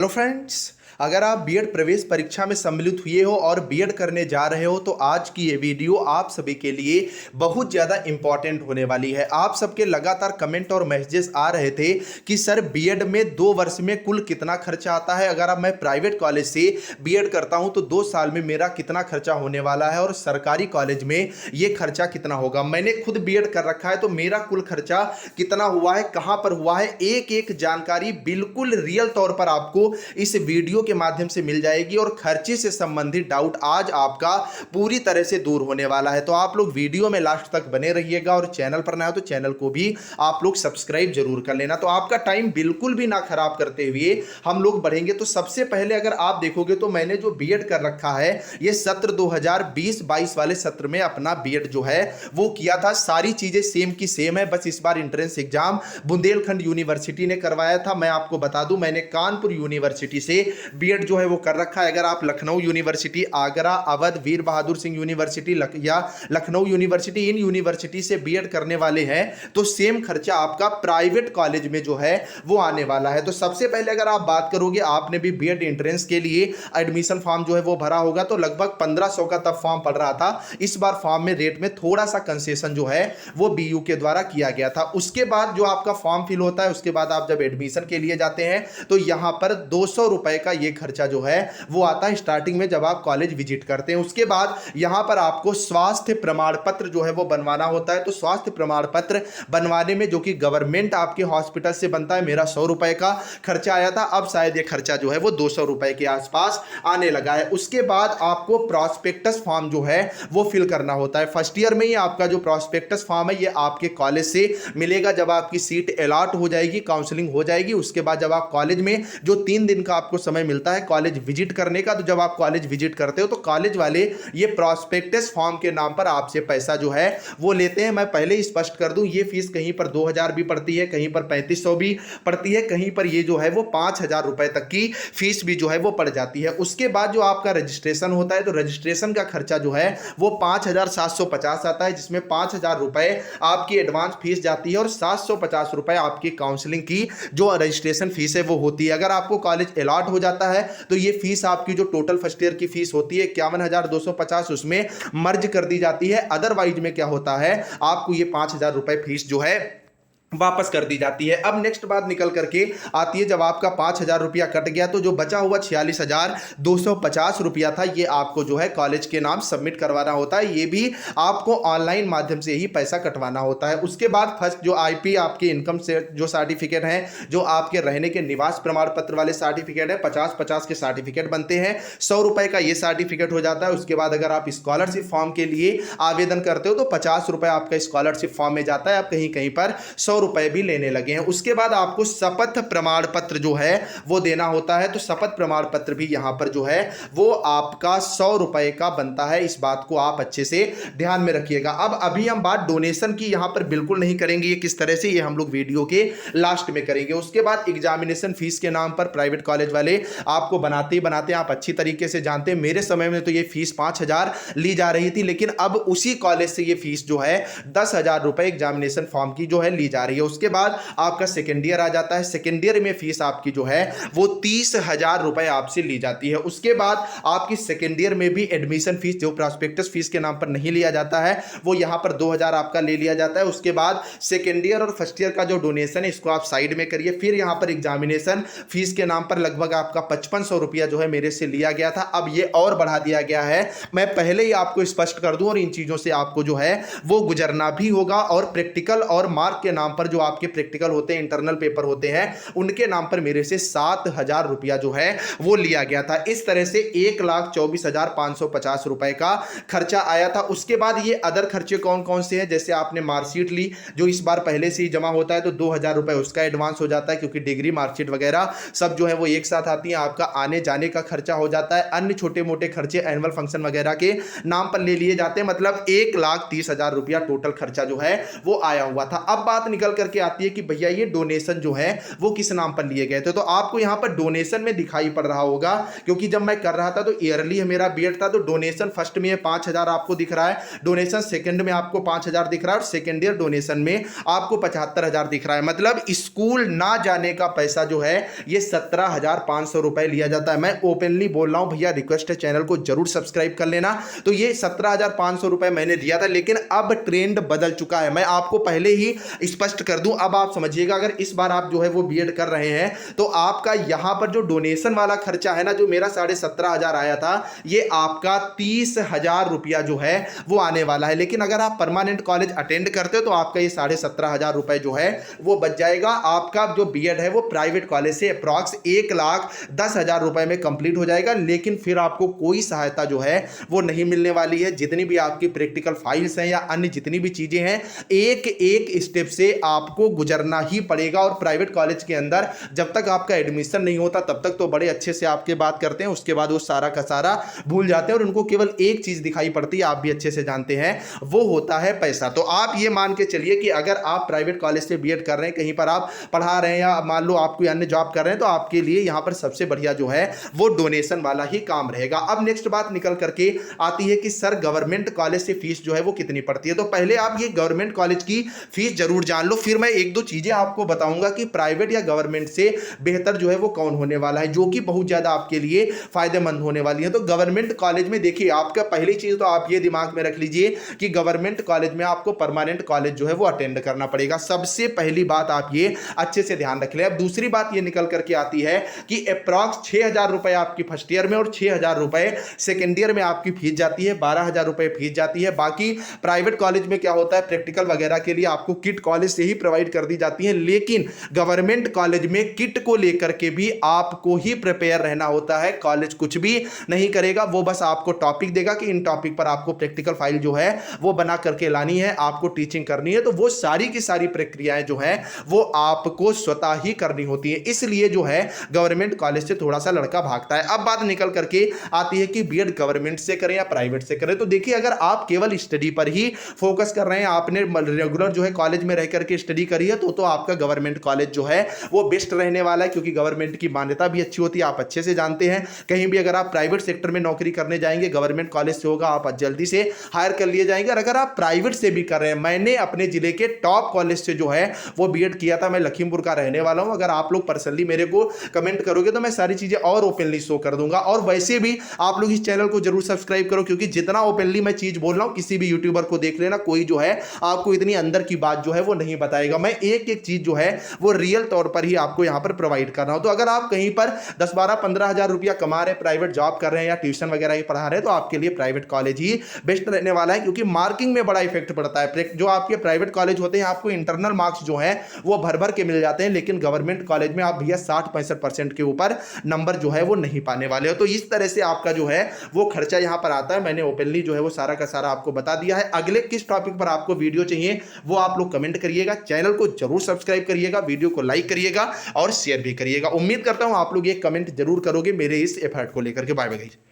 Hello friends, अगर आप BEd प्रवेश परीक्षा में सम्मिलित हुए हो और बीएड करने जा रहे हो तो आज की ये वीडियो आप सभी के लिए बहुत ज़्यादा इंपॉर्टेंट होने वाली है। आप सबके लगातार कमेंट और मैसेजेस आ रहे थे कि सर बीएड में 2 वर्ष में कुल कितना खर्चा आता है, अगर अब मैं प्राइवेट कॉलेज से बीएड करता हूं तो 2 साल में मेरा कितना खर्चा होने वाला है और सरकारी कॉलेज में ये खर्चा कितना होगा। मैंने खुद बीएड कर रखा है तो मेरा कुल खर्चा कितना हुआ है, कहां पर हुआ है, एक एक जानकारी बिल्कुल रियल तौर पर आपको इस वीडियो के माध्यम से मिल जाएगी और खर्चे से संबंधित डाउट आज आपका पूरी तरह से दूर होने वाला है। तो आप लोग वीडियो में लास्ट तक बने रहिएगा और चैनल पर नया हो तो चैनल को भी आप लोग सब्सक्राइब जरूर कर लेना। तो आपका टाइम बिल्कुल भी ना खराब करते हुए हम लोग बढ़ेंगे। तो सबसे पहले अगर आप देखोगे तो मैंने जो बीएड कर रखा है ये सत्र 2020-22 वाले सत्र में अपना बीएड जो है वो किया था। सारी चीजें सेम की सेम है, बस इस बार एंट्रेंस एग्जाम बुंदेलखंड यूनिवर्सिटी ने करवाया था। मैं आपको बता दूं मैंने कानपुर यूनिवर्सिटी से बीएड जो है वो कर रखा है। अगर आप लखनऊ यूनिवर्सिटी, आगरा, अवध, वीर बहादुर सिंह यूनिवर्सिटी या लखनऊ यूनिवर्सिटी, इन यूनिवर्सिटी से बीएड करने वाले हैं तो सेम खर्चा आपका प्राइवेट कॉलेज में जो है वो आने वाला है। तो सबसे पहले अगर आप बात करोगे, आपने भी बीएड एंट्रेंस के लिए एडमिशन फॉर्म जो है वो भरा होगा तो लगभग 1500 का तब फॉर्म पड़ रहा था। इस बार फॉर्म में रेट में थोड़ा सा कंसेशन जो है वो बीयू के द्वारा किया गया था। उसके बाद जो आपका फॉर्म फिल होता है उसके बाद आप जब एडमिशन के लिए जाते हैं तो यहां पर 200 रुपए का ये खर्चा जो है वो आता है स्टार्टिंग में जब आप कॉलेज विजिट करते हैं। उसके बाद यहां पर आपको स्वास्थ्य प्रमाण पत्र जो है वो बनवाना होता है। तो स्वास्थ्य प्रमाण पत्र बनवाने में जो कि गवर्नमेंट आपके हॉस्पिटल से बनता है, मेरा 100 रुपए का खर्चा आया था, अब शायद ये खर्चा जो है वो 200 रुपए के आसपास आने लगा है। उसके बाद आपको प्रॉस्पेक्टस फॉर्म जो है वो फिल करना होता है। फर्स्ट ईयर में ही आपका जो प्रॉस्पेक्टस फॉर्म है ये आपके कॉलेज से मिलेगा। जब आपकी सीट अलॉट हो जाएगी, काउंसलिंग हो जाएगी, उसके बाद जब आप कॉलेज में जो 3 दिन का आपको समय मिलता है कॉलेज विजिट करने का, तो जब आप कॉलेज विजिट करते हो तो कॉलेज वाले ये प्रॉस्पेक्टस फॉर्म के नाम पर आपसे पैसा जो है वो लेते हैं। मैं पहले ही स्पष्ट कर दूं, ये फीस कहीं पर 2000 भी पड़ती है, कहीं पर 3500 भी पड़ती है, कहीं पर ये जो है वो 5000 रुपए तक की फीस भी जो है वो पड़ जाती है। उसके बाद जो आपका रजिस्ट्रेशन होता है तो रजिस्ट्रेशन का खर्चा जो है वो 5750 आता है, जिसमें 5000 रुपए आपकी एडवांस फीस जाती है और 750 रुपए आपकी काउंसलिंग की जो रजिस्ट्रेशन फीस है वो होती है। अगर आपको कॉलेज अलॉट हो जाता है तो ये फीस आपकी जो टोटल फर्स्ट ईयर की फीस होती है 51,250 उसमें मर्ज कर दी जाती है। अदरवाइज में क्या होता है, आपको ये 5000 रुपए फीस जो है वापस कर दी जाती है। अब नेक्स्ट बात निकल करके आती है, जब आपका 5000 रुपया कट गया तो जो बचा हुआ 46,250 रुपया था ये आपको जो है कॉलेज के नाम सबमिट करवाना होता है। ये भी आपको ऑनलाइन माध्यम से ही पैसा कटवाना होता है। उसके बाद फर्स्ट जो आईपी आपके इनकम से जो सर्टिफिकेट है, जो आपके रहने के निवास प्रमाण पत्र वाले सर्टिफिकेट है, 50-50 के सर्टिफिकेट बनते हैं। 100 रुपए का ये सर्टिफिकेट हो जाता है। उसके बाद अगर आप स्कॉलरशिप फॉर्म के लिए आवेदन करते हो तो 50 रुपए आपका स्कॉलरशिप फॉर्म में जाता है। आप कहीं कहीं पर 100 रुपए भी लेने लगे हैं। उसके बाद आपको शपथ प्रमाण पत्र जो है वो देना होता है। तो शपथ प्रमाण पत्र भी यहां पर जो है वो आपका 100 रुपए का बनता है। इस बात को आप अच्छे से ध्यान में रखिएगा। अब अभी हम बात डोनेशन की यहां पर बिल्कुल नहीं करेंगे, ये किस तरह से, ये हम लोग वीडियो के लास्ट में करेंगे। उसके बाद एग्जामिनेशन फीस के नाम पर प्राइवेट कॉलेज वाले आपको बनाते ही बनाते, आप अच्छी तरीके से जानते हैं, मेरे समय में तो ये फीस 5000 ली जा रही थी, लेकिन अब उसी कॉलेज से ये फीस जो है 10,000 रुपए एग्जामिनेशन फॉर्म की जो है ली जा रही है। उसके बाद आपका सेकेंड ईयर आ जाता है। सेकेंड ईयर में फीस आपकी जो है वो 30,000 रुपए आपसे ली जाती है। उसके बाद आपकी सेकेंड ईयर में भी एडमिशन फीस जो प्रॉस्पेक्टस फीस के नाम पर नहीं लिया जाता है वो यहां पर 2000 आपका ले लिया जाता है। उसके बाद सेकेंड ईयर और फर्स्ट ईयर का जो डोनेशन है इसको आप साइड में करिए। फिर यहां पर एग्जामिनेशन फीस के नाम पर लगभग आपका 5500 रुपया जो है मेरे से लिया गया था, अब ये और बढ़ा दिया गया है। मैं पहले ही आपको स्पष्ट कर दूं और इन चीजों से आपको जो है वो गुजरना भी होगा। और प्रैक्टिकल और मार्क के नाम पर जो आपके प्रैक्टिकल होते हैं, इंटरनल पेपर होते हैं, उनके नाम पर मेरे से 7000 रुपया जो है वो लिया गया था। इस तरह से 1,24,550 रुपए का खर्चा आया था। उसके बाद ये अदर खर्चे कौन कौन से हैं, जैसे आपने मार्कशीट ली जो इस बार पहले से ही जमा होता है तो 2000 रुपए उसका एडवांस हो जाता है, क्योंकि डिग्री मार्कशीट वगैरह सब जो है वो एक साथ आती है। आपका आने जाने का खर्चा हो जाता है। अन्य छोटे मोटे खर्चे एनुअल फंक्शन वगैरह के नाम पर ले लिए जाते हैं। मतलब 1,30,000 रुपया टोटल खर्चा जो है वो आया हुआ था। अब बात निकल निकल करके आती है कि भैया ये डोनेशन जो है वो किस नाम पर लिए गए थे। तो आपको यहाँ पर डोनेशन में दिखाई पड़ रहा होगा, क्योंकि जब मैं कर रहा था तो ईयरली मेरा बीएड था, तो डोनेशन फर्स्ट में 5,000 आपको दिख रहा है, डोनेशन सेकंड में आपको 5,000 दिख रहा है और सेकंड ईयर डोनेशन में आपको 75,000 दिख रहा है। मतलब स्कूल ना जाने का पैसा जो है ये 17,500 रुपए लिया जाता है। मैं ओपनली बोल रहा हूं भैया, रिक्वेस्ट है चैनल को जरूर सब्सक्राइब कर लेना। तो ये 17,500 रुपए मैंने दिया था, लेकिन अब ट्रेंड बदल चुका है। मैं आपको पहले ही स्पष्ट कर दूं, अब आप समझिएगा, अगर इस बार आप जो है वो बीएड कर रहे हैं तो आपका यहां पर जो डोनेशन वाला खर्चा है ना, जो मेरा 17,500 आया था, ये आपका 30,000 रुपया जो है वो आने वाला है। लेकिन अगर आप परमानेंट कॉलेज अटेंड करते हो तो आपका ये 17,500 रुपए जो है वो बच जाएगा। आपका जो बीएड है वो प्राइवेट कॉलेज से अप्रॉक्स 1,10,000 रुपए में कंप्लीट हो जाएगा, लेकिन फिर आपको कोई सहायता जो है वो नहीं मिलने वाली है। जितनी भी आपकी प्रैक्टिकल फाइल्स हैं या अन्य जितनी भी चीजें हैं, एक एक स्टेप से आपको गुजरना ही पड़ेगा। और प्राइवेट कॉलेज के अंदर जब तक आपका एडमिशन नहीं होता तब तक तो बड़े अच्छे से आपके बात करते हैं, उसके बाद वो सारा का सारा भूल जाते हैं और उनको केवल एक चीज दिखाई पड़ती है, आप भी अच्छे से जानते हैं, वो होता है पैसा। तो आप ये मान के चलिए कि अगर आप प्राइवेट कॉलेज से बीएड कर रहे हैं, कहीं पर आप पढ़ा रहे हैं या मान लो आप कोई अन्य जॉब कर रहे हैं, तो आपके लिए यहां पर सबसे बढ़िया जो है वो डोनेशन वाला ही काम रहेगा। अब नेक्स्ट बात निकल करके आती है कि सर गवर्नमेंट कॉलेज से फीस जो है वो कितनी पड़ती है। तो पहले आप ये गवर्नमेंट कॉलेज की फीस जरूर जान लो, फिर मैं एक दो चीजें आपको बताऊंगा कि प्राइवेट या गवर्नमेंट से बेहतर जो है वो कौन होने वाला है, जो कि बहुत ज्यादा आपके लिए फायदेमंद होने वाली है। तो गवर्नमेंट कॉलेज में देखिए, आपका पहली चीज तो आप ये दिमाग में रख लीजिए कि गवर्नमेंट कॉलेज में आपको परमानेंट कॉलेज जो है वो अटेंड करना पड़ेगा। सबसे पहली बात आप ये अच्छे से ध्यान रख ले। अब दूसरी बात ये निकल करके आती है कि अप्रॉक्स 6,000 रुपए आपकी फर्स्ट ईयर में और 6,000 रुपए सेकेंड ईयर में आपकी फीस जाती है, 12,000 रुपए फीस जाती है। बाकी प्राइवेट कॉलेज में क्या होता है, प्रैक्टिकल वगैरह के लिए आपको किट कॉलेज से ही प्रोवाइड कर दी जाती है, लेकिन गवर्नमेंट कॉलेज में किट को लेकर के भी आपको ही प्रिपेयर रहना होता है। कॉलेज कुछ भी नहीं करेगा, वो बस आपको टॉपिक देगा कि इन टॉपिक पर आपको प्रैक्टिकल फाइल जो है वो बना करके लानी है, आपको टीचिंग करनी है। तो वो सारी की सारी प्रक्रियाएं जो है वो आपको स्वतः ही करनी होती है, इसलिए जो है गवर्नमेंट कॉलेज से थोड़ा सा लड़का भागता है। अब बात निकल करके आती है कि बीएड गवर्नमेंट से करें या प्राइवेट से करें। तो देखिए, अगर आप केवल स्टडी पर ही फोकस कर रहे हैं, आपने रेगुलर जो है कॉलेज में रह करके स्टडी करी है, तो आपका गवर्नमेंट कॉलेज जो है वो बेस्ट रहने वाला है, क्योंकि गवर्नमेंट की मान्यता भी अच्छी होती है, आप अच्छे से जानते हैं। कहीं भी अगर आप प्राइवेट सेक्टर में नौकरी करने जाएंगे, गवर्नमेंट कॉलेज से होगा, आप जल्दी से हायर कर लिए जाएंगे। और अगर आप प्राइवेट से भी कर रहे हैं, मैंने अपने जिले के टॉप कॉलेज से जो है वो बीएड किया था, मैं लखीमपुर का रहने वाला हूं। अगर आप लोग पर्सनली मेरे को कमेंट करोगे तो मैं सारी चीजें और ओपनली शो कर दूंगा। और वैसे भी आप लोग इस चैनल को जरूर सब्सक्राइब करो, क्योंकि जितना ओपनली मैं चीज बोल रहा हूं, किसी भी यूट्यूबर को देख लेना, कोई जो है आपको इतनी अंदर की बात जो है वो नहीं बताएगा। मैं एक एक चीज जो है वो रियल तौर पर ही आपको यहां पर प्रोवाइड कर रहा हूं। तो अगर आप कहीं पर 10, 12, 15,000 रुपया कमा रहे हैं, प्राइवेट जॉब कर रहे हैं या ट्यूशन वगैरह ही पढ़ा रहे हैं, तो आपके लिए प्राइवेट कॉलेज ही बेस्ट रहने वाला है, क्योंकि मार्किंग में बड़ा इफेक्ट पड़ता है। जो आपके प्राइवेट कॉलेज होते हैं, आपको इंटरनल मार्क्स जो है वो भर भर के मिल जाते हैं, लेकिन गवर्नमेंट कॉलेज में आप भैया 60-65% के ऊपर नंबर जो है वो नहीं पाने वाले हो। तो इस तरह से आपका जो है वो खर्चा यहां पर आता है। मैंने ओपनली जो है वो सारा का सारा आपको बता दिया है। अगले किस टॉपिक पर आपको वीडियो चाहिए वो आप लोग कमेंट करिएगा, चैनल को जरूर सब्सक्राइब करिएगा, वीडियो को लाइक करिएगा और शेयर भी करिएगा। उम्मीद करता हूं आप लोग ये कमेंट जरूर करोगे मेरे इस एफर्ट को लेकर के। Bye bye guys.